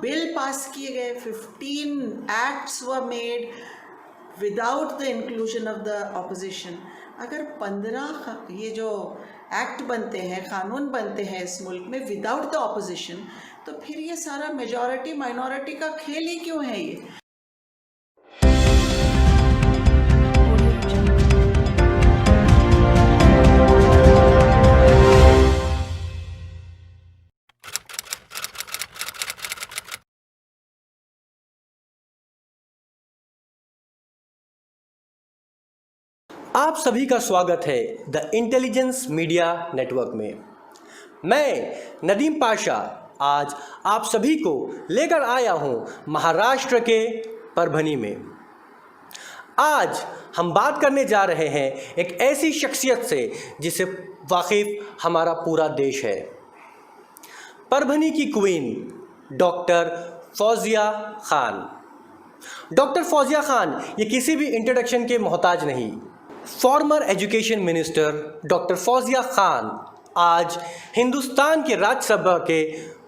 Bill pass किए गए, 15 acts were made without the inclusion of the opposition. अगर 15 ये जो एक्ट बनते हैं, कानून बनते हैं इस मुल्क में विदाउट द ऑपोजिशन, तो फिर ये सारा मेजॉरिटी माइनॉरिटी का खेल ही क्यों है ये? आप सभी का स्वागत है द इंटेलिजेंस मीडिया नेटवर्क में। मैं नदीम पाशा आज आप सभी को लेकर आया हूं महाराष्ट्र के परभनी में। आज हम बात करने जा रहे हैं एक ऐसी शख्सियत से जिसे वाकिफ हमारा पूरा देश है। परभनी की queen doctor Fauzia Khan. Doctor Fauzia Khan ये किसी भी इंट्रोडक्शन के मोहताज नहीं। Farmer education minister doctor Fauzia Khan आज हिंदुस्तान के राज्यसभा के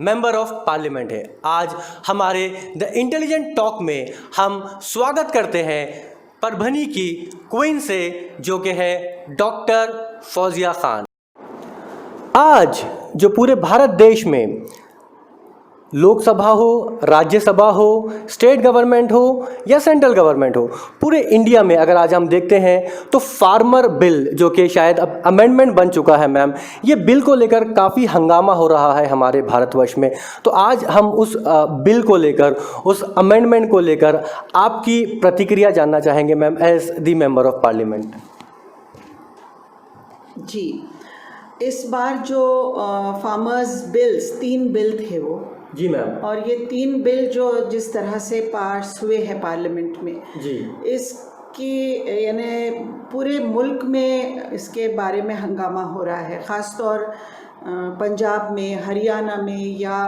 मेंबर ऑफ पार्लियामेंट है। आज हमारे द इंटेलिजेंट टॉक में हम स्वागत करते हैं परभनी की क्वीन से, जो कि है डॉक्टर फौजिया खान। आज जो पूरे भारत देश में लोकसभा हो, राज्यसभा हो, स्टेट गवर्नमेंट हो या सेंट्रल गवर्नमेंट हो, पूरे इंडिया में अगर आज हम देखते हैं तो फार्मर बिल, जो कि शायद अब अमेंडमेंट बन चुका है मैम, ये बिल को लेकर काफ़ी हंगामा हो रहा है हमारे भारतवर्ष में। तो आज हम उस बिल को लेकर, उस अमेंडमेंट को लेकर आपकी प्रतिक्रिया जानना चाहेंगे ma'am, as the member of parliament. जी, इस बार जो फार्मर्स बिल्स 3 बिल थे वो, जी मैम, और ये 3 बिल जो जिस तरह से पास हुए हैं पार्लियामेंट में, जी, इसकी यानी पूरे मुल्क में इसके बारे में हंगामा हो रहा है। ख़ासतौर पंजाब में, हरियाणा में या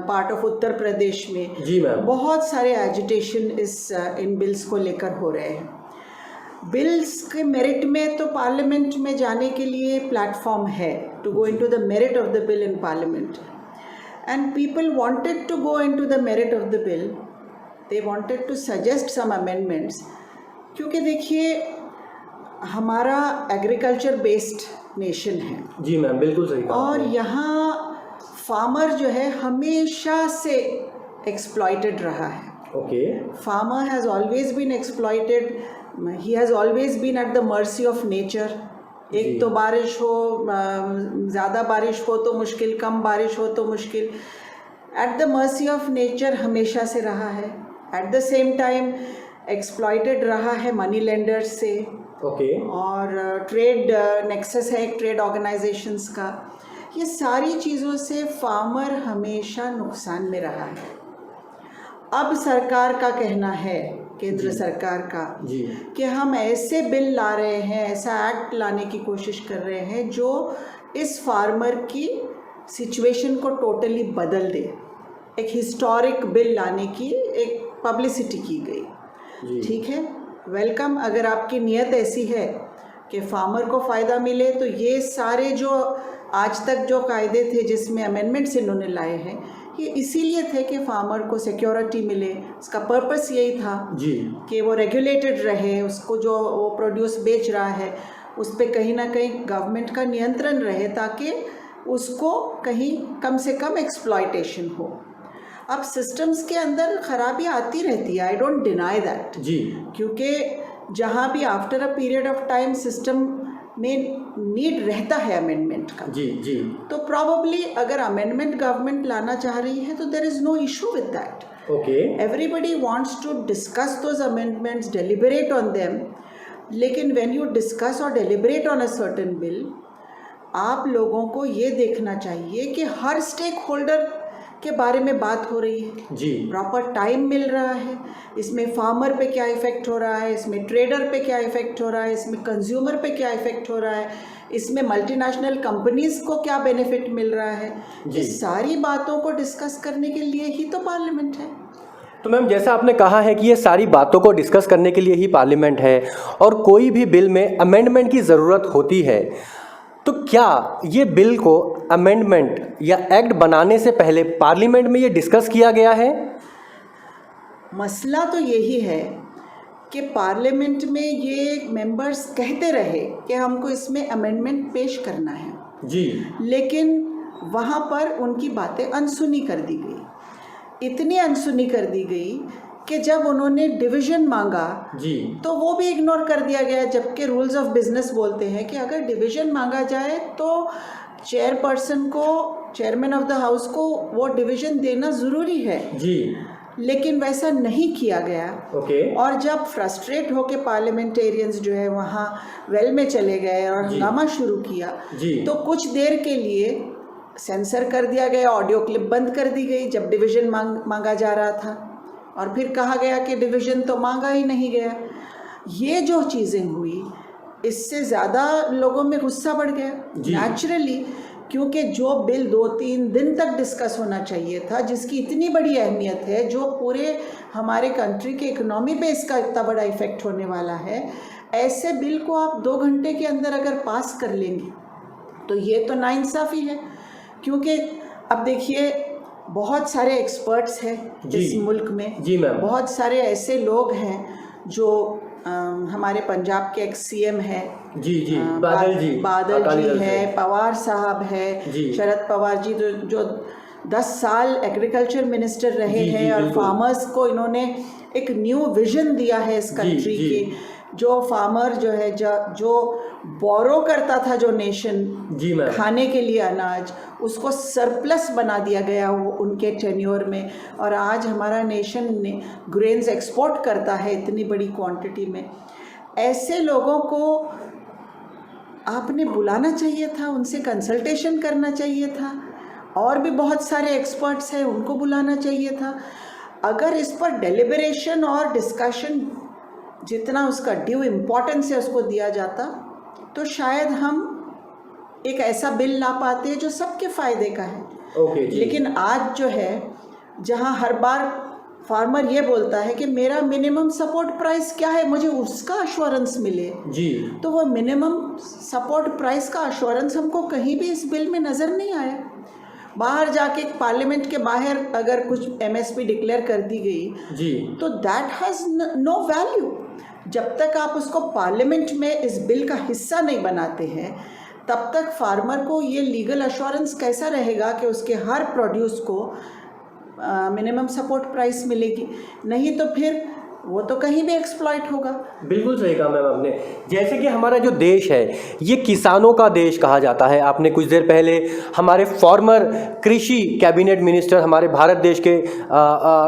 पार्ट ऑफ उत्तर प्रदेश में, जी मैम, बहुत सारे एजिटेशन इन बिल्स को लेकर हो रहे हैं। बिल्स के मेरिट में तो पार्लियामेंट में जाने के लिए प्लेटफॉर्म है, to go into the merit of the bill in parliament, and people wanted to go into the merit of the bill. They wanted to suggest some amendments, क्योंकि देखिए हमारा एग्रीकल्चर बेस्ड नेशन है। जी ma'am, बिल्कुल सही कहा। और यहाँ farmer जो है हमेशा से एक्सप्लॉइटेड रहा है। Okay. Farmer has always been exploited, he has always been at the mercy of nature. एक तो बारिश हो, ज़्यादा बारिश हो तो मुश्किल, कम बारिश हो तो मुश्किल, eight the mercy of nature हमेशा से रहा है। At the same time exploited रहा है मनी लेंडर्स से। ओके। और ट्रेड नेक्सस है एक ट्रेड ऑर्गेनाइजेशंस का। ये सारी चीज़ों से फार्मर हमेशा नुकसान में रहा है। अब सरकार का कहना है, केंद्र सरकार का, कि हम ऐसे बिल ला रहे हैं, ऐसा एक्ट लाने की कोशिश कर रहे हैं जो इस फार्मर की सिचुएशन को टोटली बदल दे। एक हिस्टोरिक बिल लाने की एक पब्लिसिटी की गई। ठीक है, वेलकम। अगर आपकी नीयत ऐसी है कि फार्मर को फ़ायदा मिले, तो ये सारे जो आज तक जो कायदे थे जिसमें अमेंडमेंट्स इन्होंने लाए हैं, ये इसीलिए थे कि फार्मर को सिक्योरिटी मिले। इसका पर्पस यही था जी, कि वो रेगुलेटेड रहे, उसको जो वो प्रोड्यूस बेच रहा है उस पर कहीं ना कहीं गवर्नमेंट का नियंत्रण रहे, ताकि उसको कहीं कम से कम एक्सप्लॉयटेशन हो। अब सिस्टम्स के अंदर खराबी आती रहती है, आई डोंट डिनाई दैट जी, क्योंकि जहाँ भी after a period of time system में नीड रहता है अमेंडमेंट का, जी जी, तो प्रॉबली अगर अमेंडमेंट गवर्नमेंट लाना चाह रही है तो there is no issue with that. Okay, everybody wants to discuss those amendments, deliberate on them. लेकिन व्हेन यू डिस्कस और deliberate on a certain bill, आप लोगों को ये देखना चाहिए कि हर स्टेक होल्डर के बारे में बात हो रही है जी, प्रॉपर टाइम मिल रहा है, इसमें फार्मर पे क्या इफ़ेक्ट हो रहा है, इसमें ट्रेडर पे क्या इफ़ेक्ट हो रहा है, इसमें कंज्यूमर पे क्या इफ़ेक्ट हो रहा है, इसमें मल्टीनेशनल कंपनीज़ को क्या बेनिफिट मिल रहा है। ये सारी बातों को डिस्कस करने के लिए ही तो पार्लियामेंट है। तो मैम, जैसा आपने कहा है कि ये सारी बातों को डिस्कस करने के लिए ही पार्लियामेंट है, और कोई भी बिल में अमेंडमेंट की ज़रूरत होती है, तो क्या ये बिल को अमेंडमेंट या एक्ट बनाने से पहले पार्लियामेंट में ये डिस्कस किया गया है? मसला तो यही है कि पार्लियामेंट में ये मेंबर्स कहते रहे कि हमको इसमें अमेंडमेंट पेश करना है जी, लेकिन वहाँ पर उनकी बातें अनसुनी कर दी गई। इतनी अनसुनी कर दी गई कि जब उन्होंने डिवीज़न मांगा जी, तो वो भी इग्नोर कर दिया गया, जबकि रूल्स ऑफ बिजनेस बोलते हैं कि अगर डिवीज़न मांगा जाए तो चेयरपर्सन को, चेयरमैन ऑफ द हाउस को वो डिवीज़न देना ज़रूरी है जी। लेकिन वैसा नहीं किया गया। ओके। और जब फ्रस्ट्रेट होके पार्लियामेंटेरियंस जो है वहाँ वेल में चले गए और हंगामा शुरू किया जी। तो कुछ देर के लिए सेंसर कर दिया गया, ऑडियो क्लिप बंद कर दी गई जब डिवीज़न मांगा जा रहा था, और फिर कहा गया कि डिवीज़न तो मांगा ही नहीं गया। ये जो चीज़ें हुई इससे ज़्यादा लोगों में गुस्सा बढ़ गया नेचुरली, क्योंकि जो बिल 2-3 दिन तक डिस्कस होना चाहिए था, जिसकी इतनी बड़ी अहमियत है, जो पूरे हमारे कंट्री के इकोनॉमी पे इसका इतना बड़ा इफ़ेक्ट होने वाला है, ऐसे बिल को आप 2 घंटे के अंदर अगर पास कर लेंगे तो ये तो नाइंसाफ़ी है। क्योंकि अब देखिए बहुत सारे एक्सपर्ट्स हैं इस मुल्क में। जी मैम। बहुत सारे ऐसे लोग हैं जो हमारे पंजाब के एक्स CM है जी जी, बादल जी है, पवार साहब है, शरद पवार जी जो 10 साल एग्रीकल्चर मिनिस्टर रहे हैं और फार्मर्स को इन्होंने एक न्यू विजन दिया है इस कंट्री के। जो फार्मर जो है जो बोरो करता था जो नेशन खाने के लिए अनाज, उसको सरप्लस बना दिया गया वो उनके टेन्योर में, और आज हमारा नेशन ने ग्रेन्स एक्सपोर्ट करता है इतनी बड़ी क्वांटिटी में। ऐसे लोगों को आपने बुलाना चाहिए था, उनसे कंसल्टेशन करना चाहिए था, और भी बहुत सारे एक्सपर्ट्स हैं उनको बुलाना चाहिए था। अगर इस पर डेलिब्रेशन और डिस्कशन जितना उसका ड्यू इम्पोर्टेंस है उसको दिया जाता तो शायद हम एक ऐसा बिल ला पाते जो सबके फ़ायदे का है। लेकिन आज जो है जहां हर बार फार्मर ये बोलता है कि मेरा मिनिमम सपोर्ट प्राइस क्या है, मुझे उसका अश्योरेंस मिले जी, तो वो मिनिमम सपोर्ट प्राइस का अश्योरेंस हमको कहीं भी इस बिल में नज़र नहीं आया। बाहर जाके पार्लियामेंट के बाहर अगर कुछ MSP डिक्लेयर कर दी गई जी, तो दैट हैज़ नो वैल्यू। जब तक आप उसको पार्लियामेंट में इस बिल का हिस्सा नहीं बनाते हैं तब तक फार्मर को ये लीगल अश्योरेंस कैसा रहेगा कि उसके हर प्रोड्यूस को मिनिमम सपोर्ट प्राइस मिलेगी। नहीं तो फिर वो तो कहीं भी एक्सप्लॉइट होगा। बिल्कुल सही कहा मैम आपने। जैसे कि हमारा जो देश है ये किसानों का देश कहा जाता है। आपने कुछ देर पहले हमारे फॉर्मर कृषि कैबिनेट मिनिस्टर, हमारे भारत देश के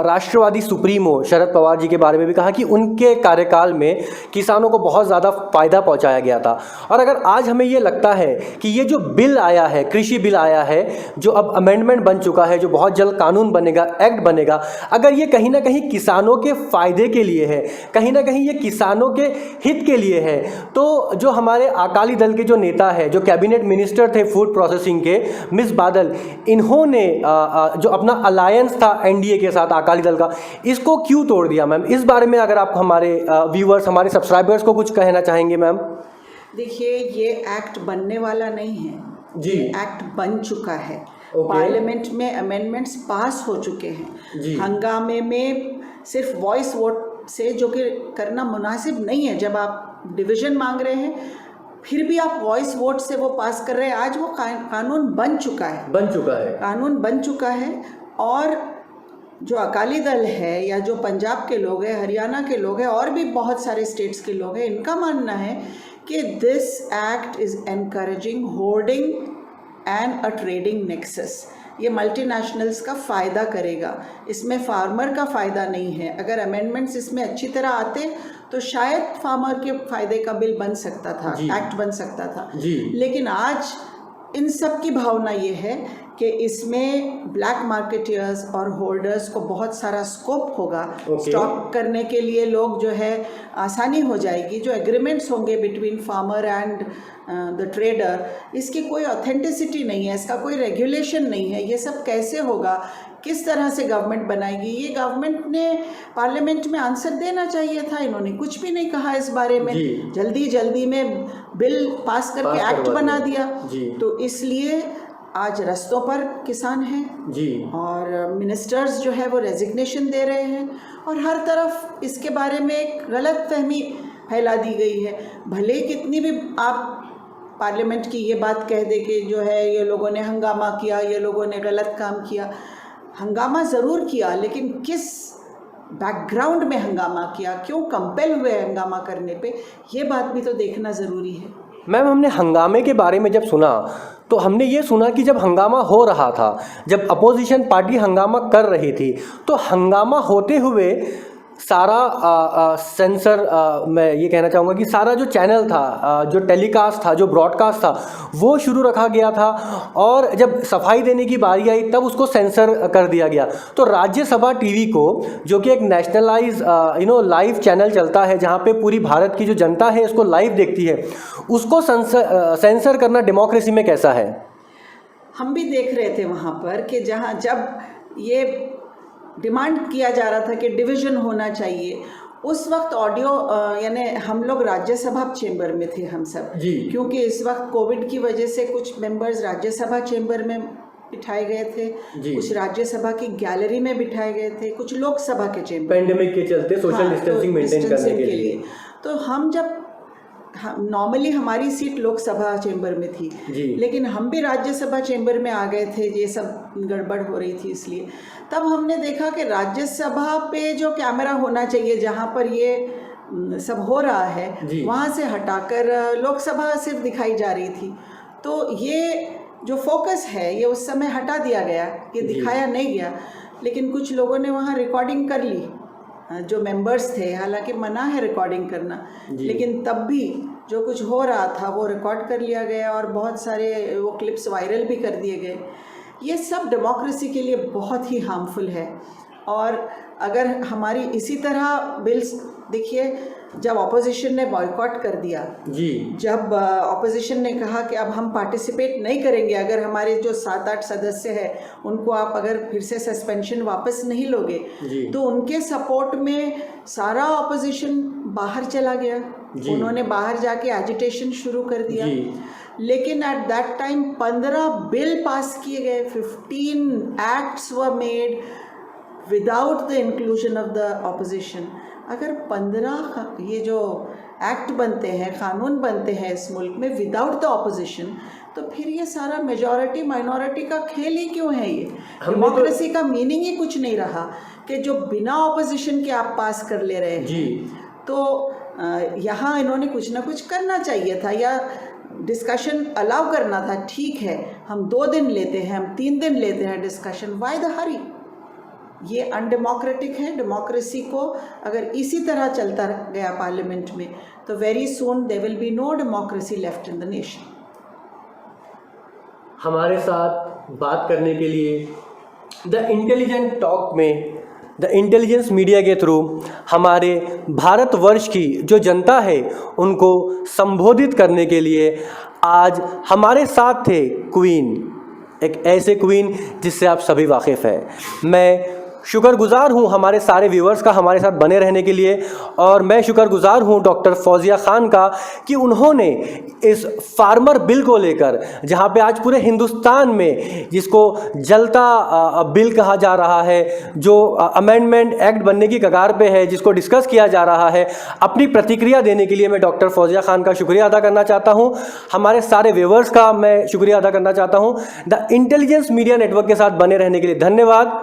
राष्ट्रवादी सुप्रीमो शरद पवार जी के बारे में भी कहा कि उनके कार्यकाल में किसानों को बहुत ज़्यादा फ़ायदा पहुंचाया गया था। और अगर आज हमें ये लगता है कि ये जो बिल आया है, कृषि बिल आया है, जो अब अमेंडमेंट बन चुका है, जो बहुत जल्द कानून बनेगा, एक्ट बनेगा, अगर ये कहीं ना कहीं किसानों के फ़ायदे के लिए है, कहीं ना कहीं ये किसानों के हित के लिए है, तो जो हमारे अकाली दल के जो नेता है, जो कैबिनेट मिनिस्टर थे फूड प्रोसेसिंग के, मिस बादल, इन्होंने जो अपना अलायंस था NDA के साथ अकाली दल का, इसको क्यों तोड़ दिया मैम? इस बारे में अगर आप हमारे व्यूअर्स, हमारे सब्सक्राइबर्स को कुछ कहना चाहेंगे मैम। देखिए, ये एक्ट बनने वाला नहीं है जी, एक्ट बन चुका है। पार्लियामेंट में अमेंडमेंट्स पास हो चुके हैं। हंगामे में सिर्फ वॉइस वोट से, जो कि करना मुनासिब नहीं है, जब आप डिवीज़न मांग रहे हैं फिर भी आप वॉइस वोट से वो पास कर रहे हैं। आज वो कानून बन चुका है, कानून बन चुका है। और जो अकाली दल है या जो पंजाब के लोग हैं, हरियाणा के लोग हैं, और भी बहुत सारे स्टेट्स के लोग हैं, इनका मानना है कि this act is encouraging hoarding and a trading nexus. ये मल्टीनेशनल्स का फ़ायदा करेगा, इसमें फार्मर का फ़ायदा नहीं है। अगर अमेंडमेंट्स इसमें अच्छी तरह आते तो शायद फार्मर के फ़ायदे का बिल बन सकता था, एक्ट बन सकता था। लेकिन आज इन सब की भावना ये है कि इसमें ब्लैक मार्केटियर्स और होल्डर्स को बहुत सारा स्कोप होगा। स्टॉक करने के लिए लोग जो है आसानी हो जाएगी। जो एग्रीमेंट्स होंगे between farmer and the trader, इसकी कोई ऑथेंटिसिटी नहीं है, इसका कोई रेगुलेशन नहीं है। ये सब कैसे होगा, किस तरह से गवर्नमेंट बनाएगी, ये गवर्नमेंट ने पार्लियामेंट में आंसर देना चाहिए था। इन्होंने कुछ भी नहीं कहा इस बारे में, जल्दी जल्दी में बिल पास करके एक्ट बना दिया। तो इसलिए आज रस्तों पर किसान हैं जी, और मिनिस्टर्स जो है वो रेजिग्नेशन दे रहे हैं, और हर तरफ इसके बारे में एक गलत फहमी फैला दी गई है। भले कितनी भी आप पार्लियामेंट की ये बात कह दे कि जो है ये लोगों ने हंगामा किया, ये लोगों ने गलत काम किया। हंगामा ज़रूर किया, लेकिन किस बैकग्राउंड में हंगामा किया, क्यों कंपेल हुए हंगामा करने पे, ये बात भी तो देखना ज़रूरी है। मैम, हमने हंगामे के बारे में जब सुना तो हमने ये सुना कि जब हंगामा हो रहा था, जब अपोजिशन पार्टी हंगामा कर रही थी, तो हंगामा होते हुए सारा सेंसर, मैं ये कहना चाहूँगा कि सारा जो चैनल था, जो टेलीकास्ट था, जो ब्रॉडकास्ट था, वो शुरू रखा गया था, और जब सफाई देने की बारी आई तब उसको सेंसर कर दिया गया। तो राज्यसभा टीवी को, जो कि एक नेशनलाइज लाइव चैनल चलता है जहाँ पे पूरी भारत की जो जनता है इसको लाइव देखती है, उसको सेंसर करना डेमोक्रेसी में कैसा है? हम भी देख रहे थे वहाँ पर कि जहाँ जब ये डिमांड किया जा रहा था कि डिवीज़न होना चाहिए, उस वक्त ऑडियो यानी हम लोग राज्यसभा चेंबर में थे हम सब, क्योंकि इस वक्त कोविड की वजह से कुछ मेंबर्स राज्यसभा चेंबर में बिठाए गए थे, कुछ राज्यसभा की गैलरी में बिठाए गए थे, कुछ लोकसभा के चेंबर, पेंडेमिक के चलते सोशल डिस्टेंसिंग मेंटेन करने के लिए। तो हम जब नॉर्मली हमारी सीट लोकसभा चेंबर में थी, लेकिन हम भी राज्यसभा चेंबर में आ गए थे, ये सब गड़बड़ हो रही थी, इसलिए तब हमने देखा कि राज्यसभा पे जो कैमरा होना चाहिए जहाँ पर ये सब हो रहा है, वहाँ से हटाकर लोकसभा सिर्फ दिखाई जा रही थी। तो ये जो फोकस है ये उस समय हटा दिया गया, ये दिखाया नहीं गया। लेकिन कुछ लोगों ने वहाँ रिकॉर्डिंग कर ली, जो मेंबर्स थे, हालांकि मना है रिकॉर्डिंग करना, लेकिन तब भी जो कुछ हो रहा था वो रिकॉर्ड कर लिया गया और बहुत सारे वो क्लिप्स वायरल भी कर दिए गए। ये सब डेमोक्रेसी के लिए बहुत ही हार्मफुल है। और अगर हमारी इसी तरह बिल्स, देखिए जब ऑपोजिशन ने बॉयकॉट कर दिया, जब ऑपोजिशन ने कहा कि अब हम पार्टिसिपेट नहीं करेंगे, अगर हमारे जो 7-8 सदस्य हैं उनको आप अगर फिर से सस्पेंशन वापस नहीं लोगे, तो उनके सपोर्ट में सारा ऑपोजिशन बाहर चला गया। उन्होंने बाहर जाके एजिटेशन शुरू कर दिया। लेकिन at that time 15 bill pass किए गए, 15 acts were made without the inclusion of the opposition. अगर 15 ये जो एक्ट बनते हैं, कानून बनते हैं इस मुल्क में विदाउट द ऑपोजिशन, तो फिर ये सारा मेजॉरिटी माइनॉरिटी का खेल ही क्यों है? ये डेमोक्रेसी का मीनिंग ही कुछ नहीं रहा कि जो बिना ऑपोजिशन के आप पास कर ले रहे हैं। तो यहाँ इन्होंने कुछ ना कुछ करना चाहिए था, या डिस्कशन अलाउ करना था। ठीक है, हम 2 दिन लेते हैं, हम 3 दिन लेते हैं डिस्कशन, व्हाई द हरी? ये अनडेमोक्रेटिक है। डेमोक्रेसी को अगर इसी तरह चलता गया पार्लियामेंट में, तो very soon there will be no democracy left in the nation. हमारे साथ बात करने के लिए द इंटेलिजेंट टॉक में, द इंटेलिजेंस मीडिया के थ्रू हमारे भारतवर्ष की जो जनता है उनको संबोधित करने के लिए आज हमारे साथ थे क्वीन, एक ऐसे क्वीन जिससे आप सभी वाकिफ़ हैं। मैं शुक्रगुजार हूँ हमारे सारे व्यूअर्स का हमारे साथ बने रहने के लिए, और मैं शुक्रगुजार हूँ डॉक्टर फौजिया खान का कि उन्होंने इस फार्मर बिल को लेकर, जहाँ पे आज पूरे हिंदुस्तान में जिसको जलता बिल कहा जा रहा है, जो अमेंडमेंट एक्ट बनने की कगार पे है, जिसको डिस्कस किया जा रहा है, अपनी प्रतिक्रिया देने के लिए मैं डॉक्टर फौजिया खान का शुक्रिया अदा करना चाहता हूँ। हमारे सारे व्यूअर्स का मैं शुक्रिया अदा करना चाहता हूँ। द इंटेलिजेंस मीडिया नेटवर्क के साथ बने रहने के लिए धन्यवाद।